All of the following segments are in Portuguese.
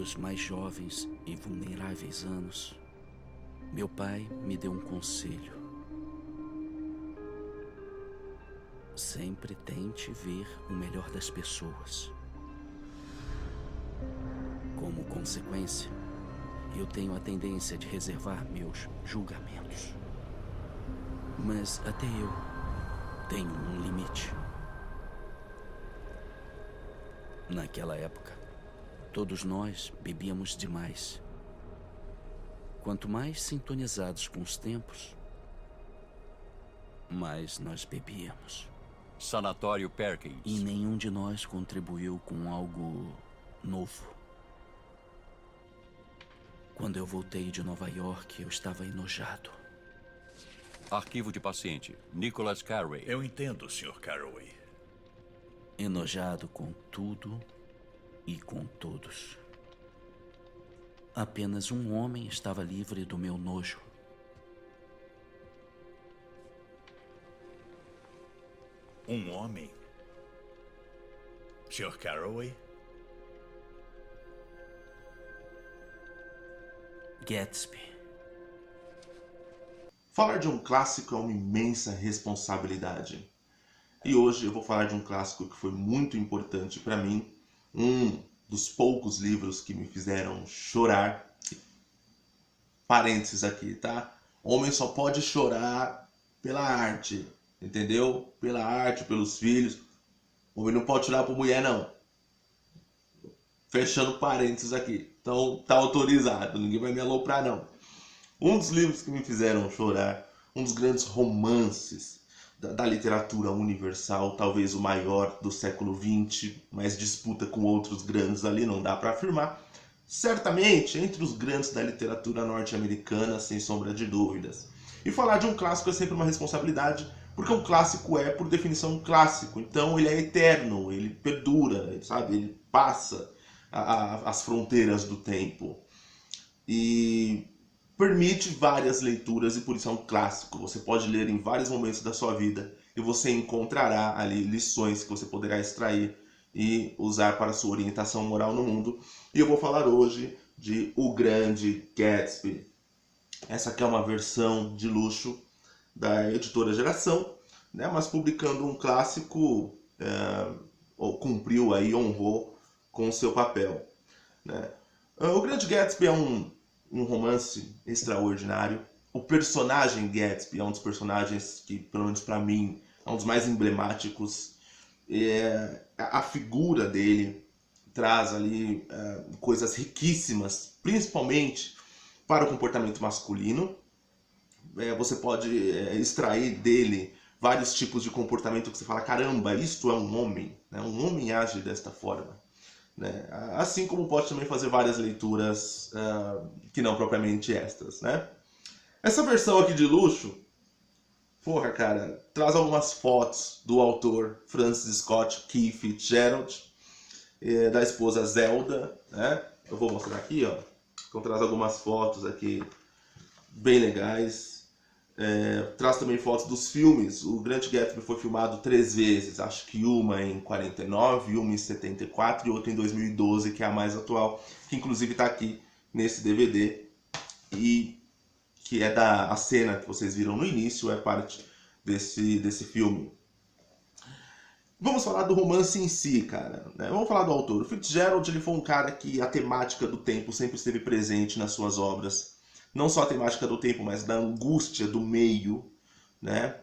meus mais jovens e vulneráveis anos, meu pai me deu um conselho. Sempre tente ver o melhor das pessoas. Como consequência, eu tenho a tendência de reservar meus julgamentos. Mas até eu tenho um limite. Naquela época, todos nós bebíamos demais. Quanto mais sintonizados com os tempos, mais nós bebíamos. Sanatório Perkins. E nenhum de nós contribuiu com algo novo. Quando eu voltei de Nova York, eu estava enojado. Arquivo de paciente. Nicholas Carraway. Eu entendo, Sr. Carraway. Enojado com tudo e com todos. Apenas um homem estava livre do meu nojo. Um homem? Sr. Carraway? Gatsby. Falar de um clássico é uma imensa responsabilidade. E hoje eu vou falar de um clássico que foi muito importante para mim, um dos poucos livros que me fizeram chorar. Parênteses aqui, tá? Homem só pode chorar pela arte, entendeu? Pela arte, pelos filhos. Homem não pode chorar por mulher, não. Fechando parênteses aqui. Então tá autorizado, ninguém vai me aloprar, não. Um dos livros que me fizeram chorar, um dos grandes romances da literatura universal, talvez o maior do século XX, mas disputa com outros grandes ali, não dá para afirmar. Certamente, entre os grandes da literatura norte-americana, sem sombra de dúvidas. E falar de um clássico é sempre uma responsabilidade, porque um clássico é, por definição, um clássico. Então ele é eterno, ele perdura, sabe? Ele passa as fronteiras do tempo. E permite várias leituras e por isso é um clássico. Você pode ler em vários momentos da sua vida e você encontrará ali lições que você poderá extrair e usar para sua orientação moral no mundo. E eu vou falar hoje de O Grande Gatsby. Essa aqui é uma versão de luxo da editora Geração, né? Mas publicando um clássico, cumpriu aí, honrou com o seu papel, né? O Grande Gatsby é um romance extraordinário. O personagem Gatsby é um dos personagens que, pelo menos para mim, é um dos mais emblemáticos. A figura dele traz ali coisas riquíssimas, principalmente para o comportamento masculino. Você pode extrair dele vários tipos de comportamento que você fala, caramba, isto é um homem, né? Um homem age desta forma, né? Assim como pode também fazer várias leituras que não propriamente estas, né? Essa versão aqui de luxo, porra, cara, traz algumas fotos do autor Francis Scott Key Fitzgerald, da esposa Zelda, né? Eu vou mostrar aqui, ó. Então traz algumas fotos aqui bem legais. Traz também fotos dos filmes. O Grande Gatsby foi filmado 3 vezes, acho que uma em 49, uma em 74 e outra em 2012, que é a mais atual, que inclusive está aqui nesse DVD e que é a cena que vocês viram no início, é parte desse filme. Vamos falar do romance em si, cara, né? Vamos falar do autor. O Fitzgerald, ele foi um cara que a temática do tempo sempre esteve presente nas suas obras. Não só a temática do tempo, mas da angústia do meio, né?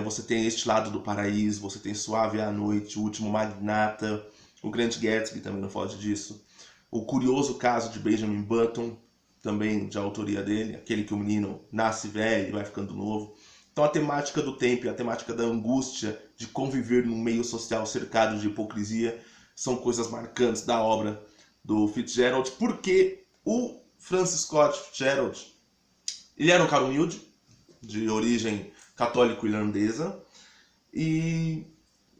Você tem Este Lado do Paraíso, você tem Suave à Noite, O Último Magnata, O Grande Gatsby também não foge disso. O Curioso Caso de Benjamin Button, também de autoria dele, aquele que o menino nasce velho e vai ficando novo. Então a temática do tempo e a temática da angústia de conviver num meio social cercado de hipocrisia são coisas marcantes da obra do Fitzgerald, porque o Francis Scott Fitzgerald, ele era um cara humilde, de origem católico-irlandesa, e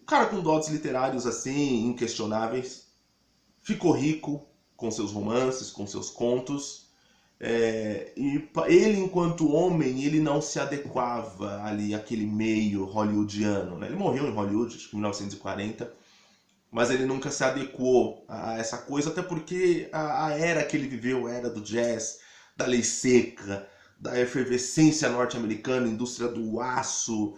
um cara com dotes literários assim, inquestionáveis. Ficou rico com seus romances, com seus contos, e ele, enquanto homem, ele não se adequava ali àquele meio hollywoodiano, né? Ele morreu em Hollywood, acho que em 1940, mas ele nunca se adequou a essa coisa, até porque a era que ele viveu, a era do jazz, da lei seca, da efervescência norte-americana, indústria do aço,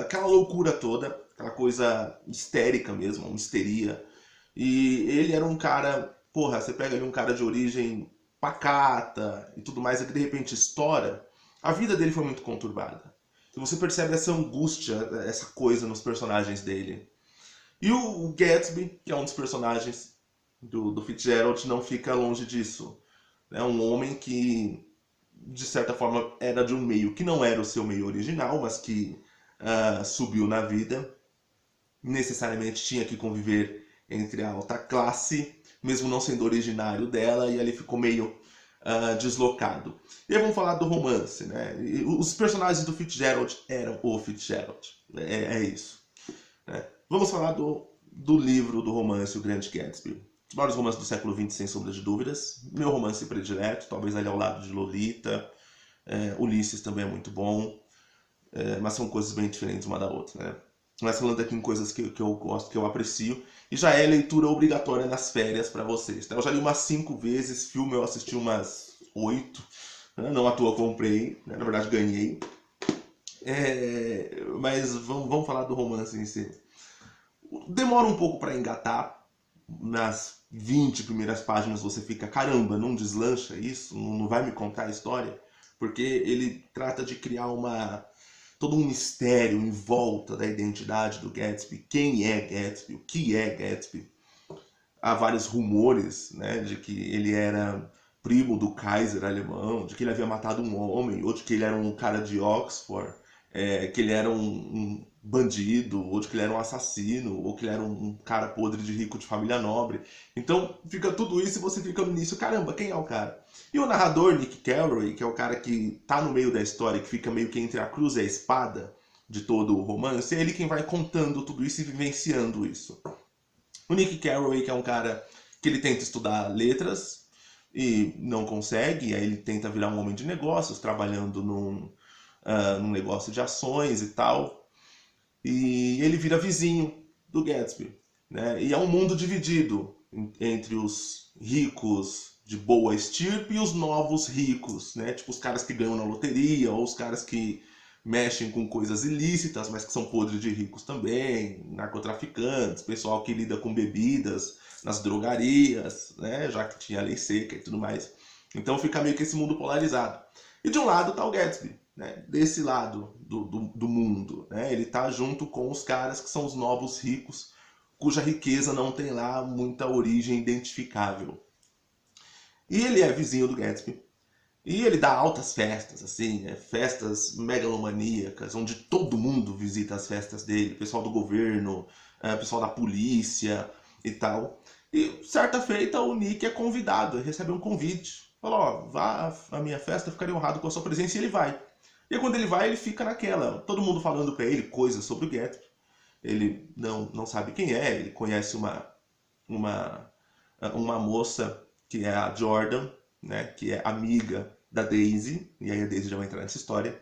aquela loucura toda, aquela coisa histérica mesmo, uma histeria. E ele era um cara, porra, você pega ali um cara de origem pacata e tudo mais, e que de repente estoura. A vida dele foi muito conturbada. E você percebe essa angústia, essa coisa nos personagens dele. E o Gatsby, que é um dos personagens do Fitzgerald, não fica longe disso. É um homem que, de certa forma, era de um meio que não era o seu meio original, mas que subiu na vida. Necessariamente tinha que conviver entre a alta classe, mesmo não sendo originário dela, e ali ficou meio deslocado. E aí vamos falar do romance, né? E os personagens do Fitzgerald eram o Fitzgerald. É isso. Né? Vamos falar do livro do romance O Grande Gatsby. Os maiores romances do século XX, sem sombra de dúvidas. Meu romance predileto, talvez ali ao lado de Lolita. Ulisses também é muito bom. Mas são coisas bem diferentes uma da outra, né? Mas falando aqui em coisas que eu gosto, que eu aprecio. E já é leitura obrigatória nas férias para vocês. Né? Eu já li umas 5 vezes, filme eu assisti umas 8. Né? Não à toa comprei, né? Na verdade ganhei. Mas vamos falar do romance em si. Demora um pouco para engatar. Nas 20 primeiras páginas você fica, caramba, não deslancha isso? Não vai me contar a história? Porque ele trata de criar todo um mistério em volta da identidade do Gatsby. Quem é Gatsby? O que é Gatsby? Há vários rumores, né, de que ele era primo do Kaiser alemão, de que ele havia matado um homem, ou de que ele era um cara de Oxford, que ele era um bandido, ou de que ele era um assassino, ou que ele era um cara podre de rico de família nobre. Então fica tudo isso e você fica no início, caramba, quem é o cara? E o narrador, Nick Carraway, que é o cara que tá no meio da história, que fica meio que entre a cruz e a espada de todo o romance, é ele quem vai contando tudo isso e vivenciando isso. O Nick Carraway, que é um cara que ele tenta estudar letras e não consegue, aí ele tenta virar um homem de negócios, trabalhando num negócio de ações e tal, e ele vira vizinho do Gatsby, né? E é um mundo dividido entre os ricos de boa estirpe e os novos ricos, né? Tipo os caras que ganham na loteria, ou os caras que mexem com coisas ilícitas, mas que são podres de ricos também, narcotraficantes, pessoal que lida com bebidas nas drogarias, né? Já que tinha lei seca e tudo mais. Então fica meio que esse mundo polarizado. E de um lado tá o Gatsby, né? Desse lado do mundo, né? Ele tá junto com os caras que são os novos ricos, cuja riqueza não tem lá muita origem identificável. E ele é vizinho do Gatsby. E ele dá altas festas, assim, festas megalomaníacas, onde todo mundo visita as festas dele, pessoal do governo, pessoal da polícia e tal. E certa feita o Nick é convidado, ele recebe um convite. Fala, vá à minha festa, eu ficaria honrado com a sua presença, e ele vai. E aí, quando ele vai, ele fica naquela, todo mundo falando pra ele coisas sobre o Gatsby. Ele não sabe quem é, ele conhece uma moça que é a Jordan, né, que é amiga da Daisy, e aí a Daisy já vai entrar nessa história.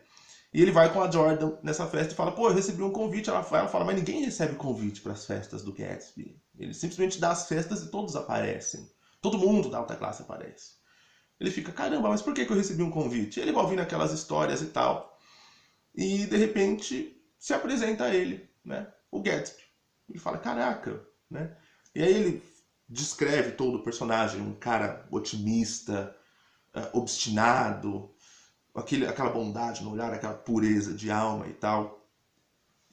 E ele vai com a Jordan nessa festa e fala, pô, eu recebi um convite. Ela fala, mas ninguém recebe convite para as festas do Gatsby. Ele simplesmente dá as festas e todos aparecem. Todo mundo da alta classe aparece. Ele fica, caramba, mas por que eu recebi um convite? Ele vai ouvindo aquelas histórias e tal. E, de repente, se apresenta a ele, né, o Gatsby. Ele fala, caraca, né? E aí ele descreve todo o personagem, um cara otimista, obstinado, aquela bondade no olhar, aquela pureza de alma e tal.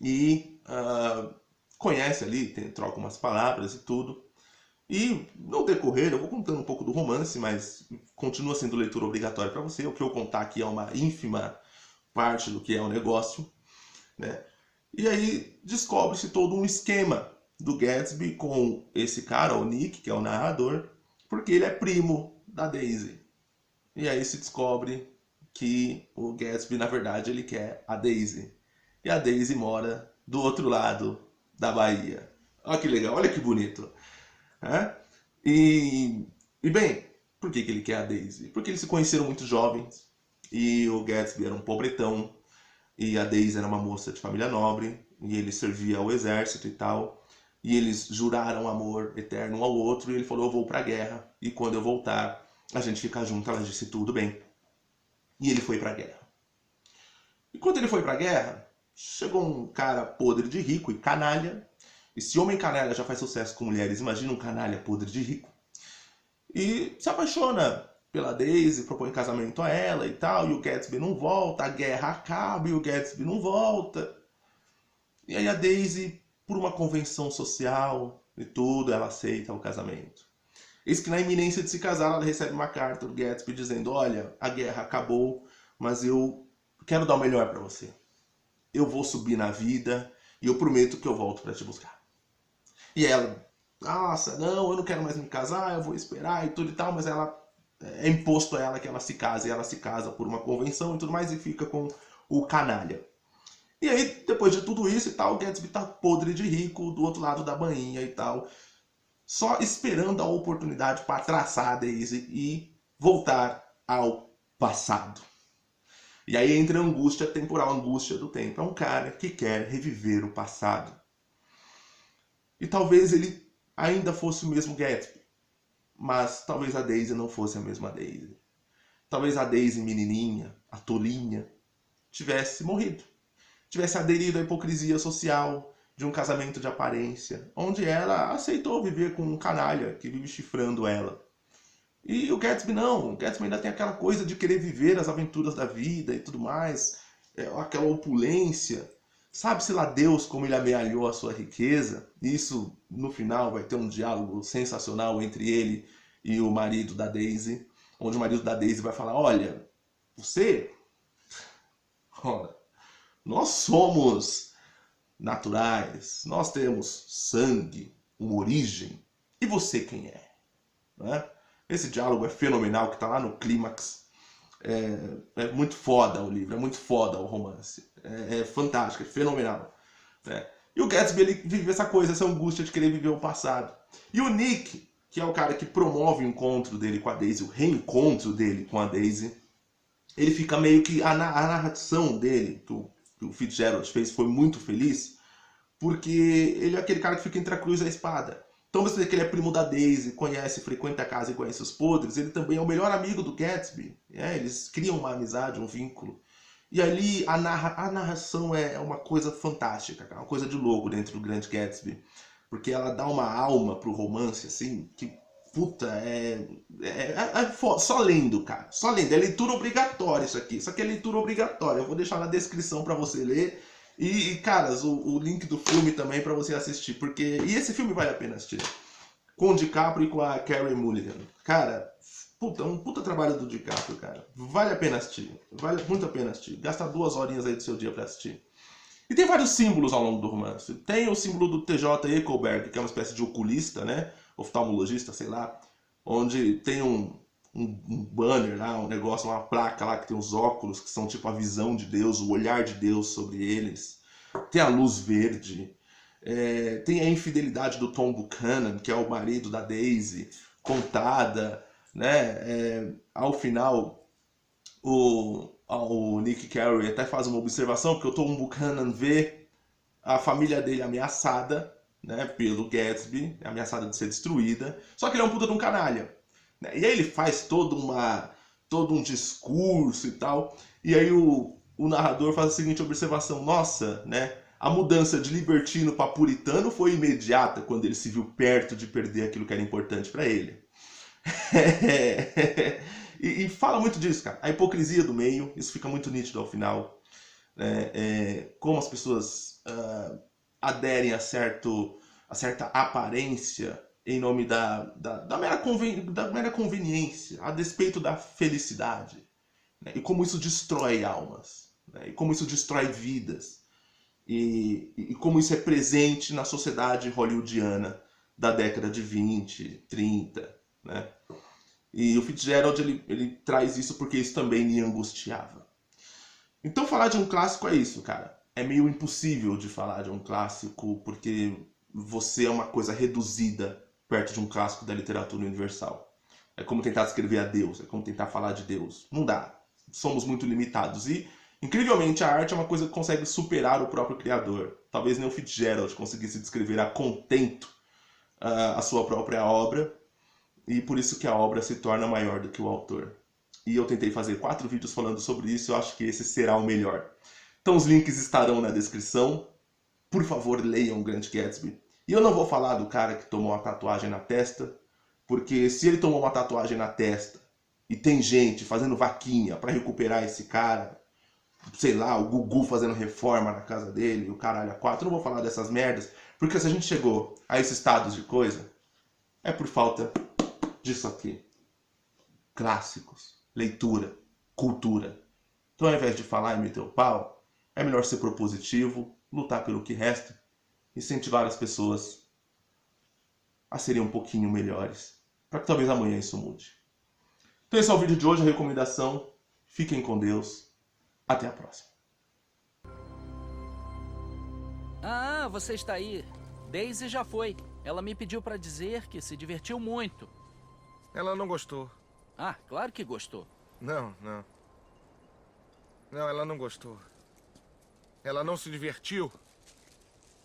E conhece ali, troca umas palavras e tudo. E no decorrer, eu vou contando um pouco do romance, mas continua sendo leitura obrigatória para você. O que eu contar aqui é uma ínfima parte do que é o negócio, né? E aí descobre-se todo um esquema do Gatsby com esse cara, o Nick, que é o narrador, porque ele é primo da Daisy. E aí se descobre que o Gatsby, na verdade, ele quer a Daisy. E a Daisy mora do outro lado da Bahia. Olha que legal, olha que bonito. E bem, por que ele quer a Daisy? Porque eles se conheceram muito jovens, e o Gatsby era um pobretão, e a Daisy era uma moça de família nobre, e ele servia ao exército e tal. E eles juraram amor eterno um ao outro. E ele falou, eu vou pra guerra. E quando eu voltar, a gente fica junto. Ela disse, tudo bem. E ele foi pra guerra. E quando ele foi pra guerra, chegou um cara podre de rico e canalha. Esse homem canalha já faz sucesso com mulheres. Imagina um canalha podre de rico. E se apaixona pela Daisy, propõe casamento a ela e tal. E o Gatsby não volta. A guerra acaba e o Gatsby não volta. E aí a Daisy, por uma convenção social e tudo, ela aceita o casamento. Eis que na iminência de se casar, ela recebe uma carta do Gatsby dizendo, olha, a guerra acabou, mas eu quero dar o melhor pra você. Eu vou subir na vida e eu prometo que eu volto pra te buscar. E ela, nossa, não, eu não quero mais me casar, eu vou esperar e tudo e tal, mas ela é imposto a ela que ela se case, e ela se casa por uma convenção e tudo mais e fica com o canalha. E aí, depois de tudo isso e tal, o Gatsby tá podre de rico do outro lado da bainha e tal, só esperando a oportunidade para traçar a Daisy e voltar ao passado. E aí entra a angústia temporal, a angústia do tempo. É um cara que quer reviver o passado. E talvez ele ainda fosse o mesmo Gatsby, mas talvez a Daisy não fosse a mesma Daisy. Talvez a Daisy menininha, a tolinha, tivesse morrido. Tivesse aderido à hipocrisia social de um casamento de aparência, onde ela aceitou viver com um canalha que vive chifrando ela. E o Gatsby não, o Gatsby ainda tem aquela coisa de querer viver as aventuras da vida e tudo mais, aquela opulência. Sabe-se lá Deus como ele amealhou a sua riqueza. Isso, no final, vai ter um diálogo sensacional entre ele e o marido da Daisy, onde o marido da Daisy vai falar, olha, nós somos naturais, nós temos sangue, uma origem, e você quem é? Não é? Esse diálogo é fenomenal, que está lá no clímax. É muito foda o livro, é muito foda o romance. É fantástico, é fenomenal. Né? E o Gatsby, ele vive essa coisa, essa angústia de querer viver o passado. E o Nick, que é o cara que promove o encontro dele com a Daisy, o reencontro dele com a Daisy, ele fica meio que... A narração dele, que o Fitzgerald fez, foi muito feliz, porque ele é aquele cara que fica entre a cruz e a espada. Então você vê que ele é primo da Daisy, conhece, frequenta a casa e conhece os podres. Ele também é o melhor amigo do Gatsby. Eles criam uma amizade, um vínculo. E ali a narração é uma coisa fantástica, uma coisa de louco dentro do Grande Gatsby. Porque ela dá uma alma pro romance, assim, que, puta, só lendo, cara. Só lendo. É leitura obrigatória isso aqui. Isso aqui é leitura obrigatória. Eu vou deixar na descrição pra você ler. E caras, o link do filme também pra você assistir, porque... E esse filme vale a pena assistir. Com o DiCaprio e com a Carey Mulligan. Cara, um puta trabalho do DiCaprio, cara. Vale a pena assistir. Vale muito a pena assistir. Gasta 2 horinhas aí do seu dia pra assistir. E tem vários símbolos ao longo do romance. Tem o símbolo do T.J. Eichelberg, que é uma espécie de oculista, né? Oftalmologista, sei lá. Onde tem um banner lá, um negócio, uma placa lá que tem os óculos, que são tipo a visão de Deus, o olhar de Deus sobre eles. Tem a luz verde. Tem a infidelidade do Tom Buchanan, que é o marido da Daisy, contada, né? Ao final, o Nick Carey até faz uma observação, porque o Tom Buchanan vê a família dele ameaçada, né, pelo Gatsby, ameaçada de ser destruída, só que ele é um puta de um canalha. E aí ele faz todo um discurso e tal, e aí o narrador faz a seguinte observação, nossa, né, a mudança de libertino para puritano foi imediata quando ele se viu perto de perder aquilo que era importante para ele. E fala muito disso, cara, a hipocrisia do meio, isso fica muito nítido ao final, né? Como as pessoas aderem a certa aparência em nome da mera conveniência, a despeito da felicidade. Né? E como isso destrói almas. Né? E como isso destrói vidas. E como isso é presente na sociedade hollywoodiana da década de 20, 30. Né? E o Fitzgerald ele traz isso porque isso também me angustiava. Então falar de um clássico é isso, cara. É meio impossível de falar de um clássico porque você é uma coisa reduzida perto de um clássico da literatura universal. É como tentar escrever a Deus, é como tentar falar de Deus. Não dá. Somos muito limitados. E Incrivelmente, a arte é uma coisa que consegue superar o próprio criador. Talvez nem o Fitzgerald conseguisse descrever a contento a sua própria obra, e por isso que a obra se torna maior do que o autor. E eu tentei fazer 4 vídeos falando sobre isso, eu acho que esse será o melhor. Então os links estarão na descrição. Por favor, leiam o Grande Gatsby. E eu não vou falar do cara que tomou uma tatuagem na testa, porque se ele tomou uma tatuagem na testa e tem gente fazendo vaquinha para recuperar esse cara, sei lá, o Gugu fazendo reforma na casa dele, o caralho a 4, eu não vou falar dessas merdas, porque se a gente chegou a esses estados de coisa, é por falta disso aqui. Clássicos, leitura, cultura. Então ao invés de falar e meter o pau, é melhor ser propositivo, lutar pelo que resta, incentivar as pessoas a serem um pouquinho melhores, para que talvez amanhã isso mude. Então esse é o vídeo de hoje, a recomendação. Fiquem com Deus. Até a próxima. Ah, você está aí. Daisy já foi. Ela me pediu para dizer que se divertiu muito. Ela não gostou. Ah, claro que gostou. Não. Não, ela não gostou. Ela não se divertiu.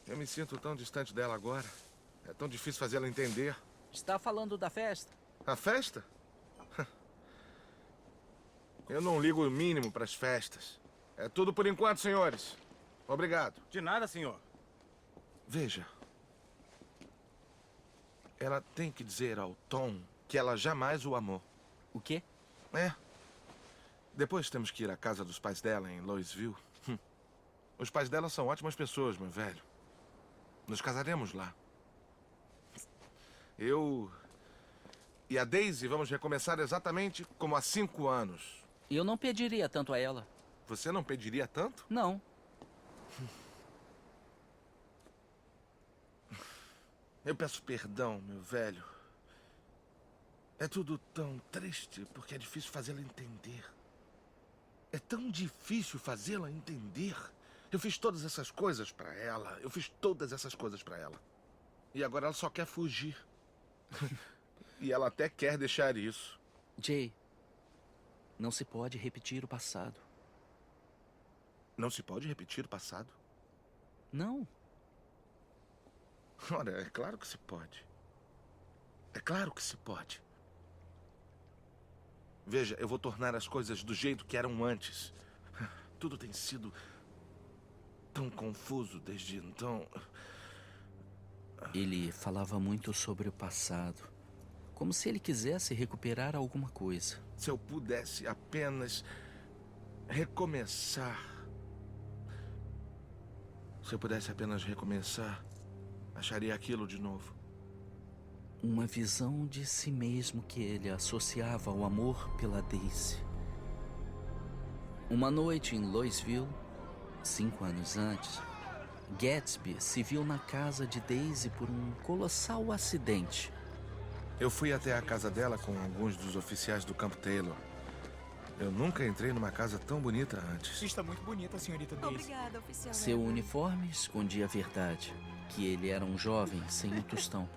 Eu me sinto tão distante dela agora. É tão difícil fazê-la entender. Está falando da festa? A festa? Eu não ligo o mínimo para as festas. É tudo por enquanto, senhores. Obrigado. De nada, senhor. Veja. Ela tem que dizer ao Tom que ela jamais o amou. O quê? É. Depois temos que ir à casa dos pais dela em Louisville. Os pais dela são ótimas pessoas, meu velho. Nos casaremos lá. Eu e a Daisy vamos recomeçar exatamente como há 5 anos. Eu não pediria tanto a ela. Você não pediria tanto? Não. Eu peço perdão, meu velho. É tudo tão triste porque é difícil fazê-la entender. É tão difícil fazê-la entender. Eu fiz todas essas coisas pra ela. E agora ela só quer fugir. E ela até quer deixar isso. Jay, não se pode repetir o passado. Não se pode repetir o passado? Não. Ora, é claro que se pode. É claro que se pode. Veja, eu vou tornar as coisas do jeito que eram antes. Tudo tem sido tão confuso desde então. Ele falava muito sobre o passado, como se ele quisesse recuperar alguma coisa. Se eu pudesse apenas recomeçar. Se eu pudesse apenas recomeçar, acharia aquilo de novo. Uma visão de si mesmo que ele associava ao amor pela Daisy. Uma noite em Louisville, 5 anos antes, Gatsby se viu na casa de Daisy por um colossal acidente. Eu fui até a casa dela com alguns dos oficiais do Camp Taylor. Eu nunca entrei numa casa tão bonita antes. Está muito bonita, senhorita Daisy. Obrigada, oficial. Seu uniforme escondia a verdade, que ele era um jovem sem um tostão,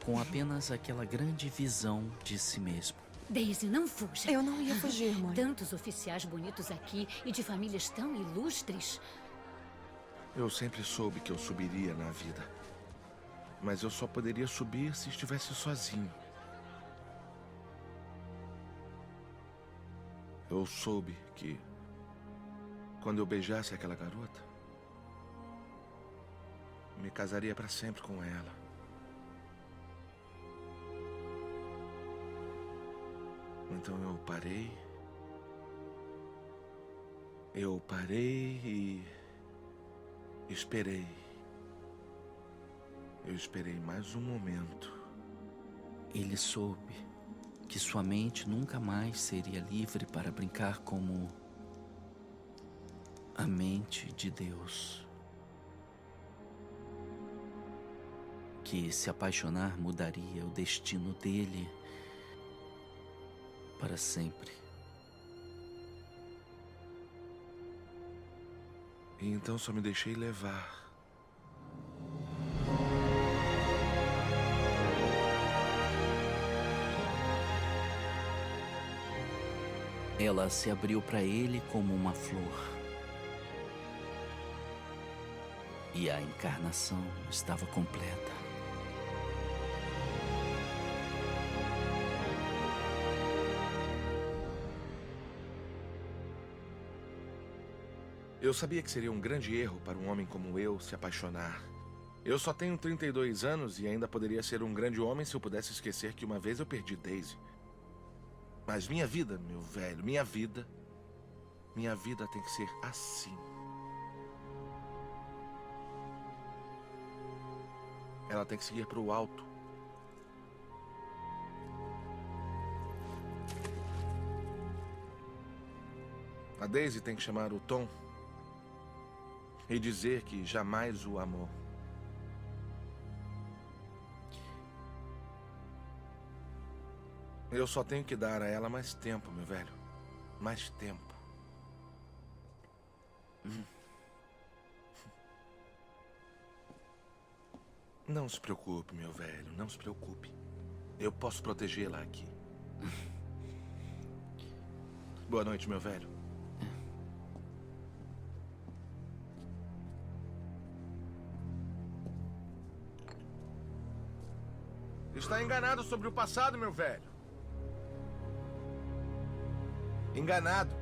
com apenas aquela grande visão de si mesmo. Daisy, não fuja. Eu não ia fugir, mãe. Tantos oficiais bonitos aqui e de famílias tão ilustres. Eu sempre soube que eu subiria na vida. Mas eu só poderia subir se estivesse sozinho. Eu soube que, quando eu beijasse aquela garota, me casaria para sempre com ela. Então eu parei e esperei. Eu esperei mais um momento. Ele soube que sua mente nunca mais seria livre para brincar como a mente de Deus. Que se apaixonar mudaria o destino dele para sempre. E então só me deixei levar. Ela se abriu para ele como uma flor. E a encarnação estava completa. Eu sabia que seria um grande erro para um homem como eu se apaixonar. Eu só tenho 32 anos e ainda poderia ser um grande homem se eu pudesse esquecer que uma vez eu perdi Daisy. Mas minha vida, meu velho, minha vida tem que ser assim. Ela tem que seguir para o alto. A Daisy tem que chamar o Tom e dizer que jamais o amou. Eu só tenho que dar a ela mais tempo, meu velho. Mais tempo. Não se preocupe, meu velho, não se preocupe. Eu posso protegê-la aqui. Boa noite, meu velho. Está enganado sobre o passado, meu velho. Enganado.